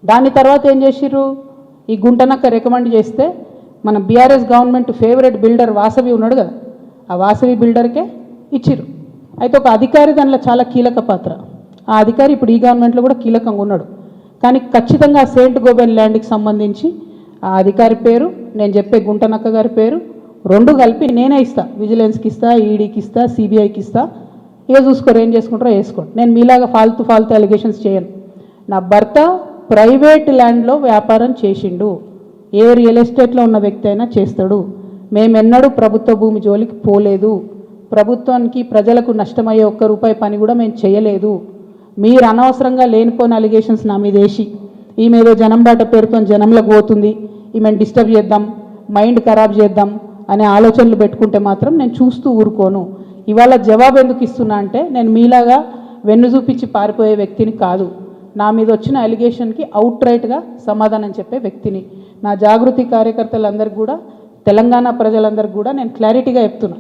దాని తర్వాత ఏం చేసిర్రు, ఈ గుంటనక్క రికమెండ్ చేస్తే మన BRS government favourite builder Vasavi ఉన్నాడు కదా, ఆ వాసవి బిల్డర్కే ఇచ్చిర్రు. అయితే ఒక అధికారి దానిలో చాలా కీలక పాత్ర, ఆ అధికారి ఇప్పుడు ఈ గవర్నమెంట్లో కూడా కీలకంగా ఉన్నాడు. కానీ ఖచ్చితంగా సెయింట్ గోబెన్ ల్యాండ్కి సంబంధించి ఆ అధికారి పేరు, నేను చెప్పే గుంటనక్క గారి పేరు రెండు కలిపి నేనే ఇస్తా, విజిలెన్స్కి ఇస్తా, ఈడీకి ఇస్తా, సిబిఐకి ఇస్తా. ఇక చూసుకోరు, ఏం చేసుకుంటారో వేసుకోండి. నేను మీలాగా ఫాల్తూ అలిగేషన్స్ చేయను. నా భర్త ప్రైవేట్ ల్యాండ్లో వ్యాపారం చేసిండు, ఏ రియల్ ఎస్టేట్లో ఉన్న వ్యక్తి అయినా చేస్తాడు. మేమెన్నడూ ప్రభుత్వ భూమి జోలికి పోలేదు, ప్రభుత్వానికి ప్రజలకు నష్టమయ్యే ఒక్క రూపాయి పని కూడా మేము చేయలేదు. మీరు అనవసరంగా లేనిపోయిన అలిగేషన్స్ నా మీద వేసి ఈమె ఏదో జనం బాట పేరుతో జనంలోకి పోతుంది, ఈమెను డిస్టర్బ్ చేద్దాం, మైండ్ ఖరాబ్ చేద్దాం అనే ఆలోచనలు పెట్టుకుంటే మాత్రం నేను చూస్తూ ఊరుకోను. ఇవాళ జవాబు ఎందుకు ఇస్తున్నా అంటే, నేను మీలాగా వెన్ను చూపించి పారిపోయే వ్యక్తిని కాదు. నా మీద వచ్చిన అలిగేషన్కి అవుట్ రైట్గా సమాధానం చెప్పే వ్యక్తిని. నా జాగృతి కార్యకర్తలందరికీ కూడా, తెలంగాణ ప్రజలందరికీ కూడా నేను క్లారిటీగా చెప్తున్నా,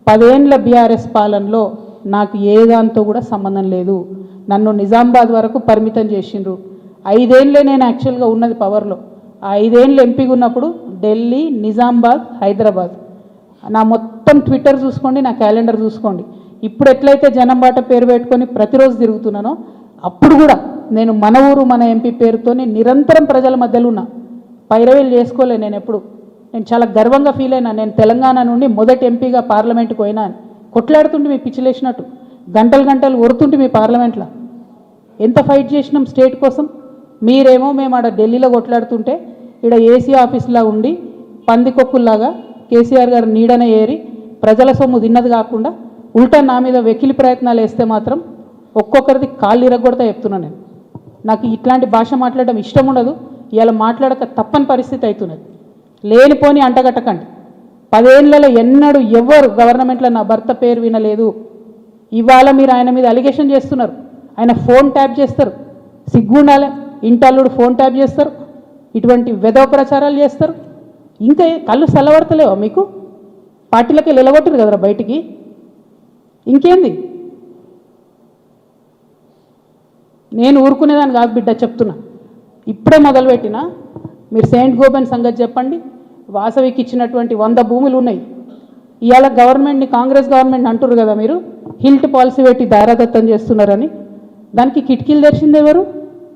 10 ఏళ్ళ బీఆర్ఎస్ పాలనలో నాకు ఏ దాంతో కూడా సంబంధం లేదు. నన్ను నిజామాబాద్ వరకు పరిమితం చేసిండ్రు. 5 ఏళ్ళే నేను యాక్చువల్గా ఉన్నది పవర్లో. ఆ 5 ఏళ్ళు ఎంపీగా ఉన్నప్పుడు ఢిల్లీ, నిజామాబాద్, హైదరాబాద్. నా మొత్తం ట్విట్టర్ చూసుకోండి, నా క్యాలెండర్ చూసుకోండి. ఇప్పుడు ఎట్లయితే జనం బాట పేరు పెట్టుకొని ప్రతిరోజు తిరుగుతున్నానో, అప్పుడు కూడా నేను మన ఊరు మన ఎంపీ పేరుతోని నిరంతరం ప్రజల మధ్యలో ఉన్నా. పైరవేలు చేసుకోలే నేను ఎప్పుడు. నేను చాలా గర్వంగా ఫీల్ అయినా, నేను తెలంగాణ నుండి మొదటి ఎంపీగా పార్లమెంట్కి పోయినా అని. కొట్లాడుతుంటే మీ పిచ్చిలేసినట్టు గంటలు ఒరుతుంటే మీ పార్లమెంట్లో ఎంత ఫైట్ చేసినాం స్టేట్ కోసం. మీరేమో మేము ఆడ ఢిల్లీలో కొట్లాడుతుంటే ఇక్కడ ఏసీ ఆఫీస్లా ఉండి పందికొక్కుల్లాగా కేసీఆర్ గారు నీడనే ఏరి ప్రజల సొమ్ము తిన్నది కాకుండా ఉల్టా నా మీద వెకిలి ప్రయత్నాలు వేస్తే మాత్రం ఒక్కొక్కరిది కాళ్ళు ఇరగొడతా చెప్తున్నాను. నేను నాకు ఇట్లాంటి భాష మాట్లాడడం ఇష్టం ఉండదు. ఇలా మాట్లాడక తప్పని పరిస్థితి అవుతున్నది. లేనిపోని అంటగట్టకండి. 10 ఏళ్లలో ఎన్నడూ ఎవరు గవర్నమెంట్లో నా భర్త పేరు వినలేదు. ఇవాళ మీరు ఆయన మీద అలిగేషన్ చేస్తున్నారు. ఆయన ఫోన్ ట్యాప్ చేస్తారు, సిగ్గుండాలే. ఇంటల్లుడు ఫోన్ ట్యాప్ చేస్తారు, ఇటువంటి వెధవ ప్రచారాలు చేస్తారు. ఇంకా కళ్ళు చల్లబడతలేవా మీకు? పార్టీలకి నిలగొట్టరు కదరా బయటికి, ఇంకేంది? నేను ఊరుకునేదాన్ని కాదు బిడ్డ, చెప్తున్నా. ఇప్పుడే మొదలుపెట్టినా. మీరు సెయింట్ గోబెన్ సంగతి చెప్పండి. వాసవికి ఇచ్చినటువంటి 100 భూములు ఉన్నాయి. ఇవాళ గవర్నమెంట్ని, కాంగ్రెస్ గవర్నమెంట్ అంటున్నారు కదా మీరు, హిల్ట్ పాలసీ పెట్టి దారాదత్తం చేస్తున్నారని. దానికి కిటికీలు తెరిచింది ఎవరు?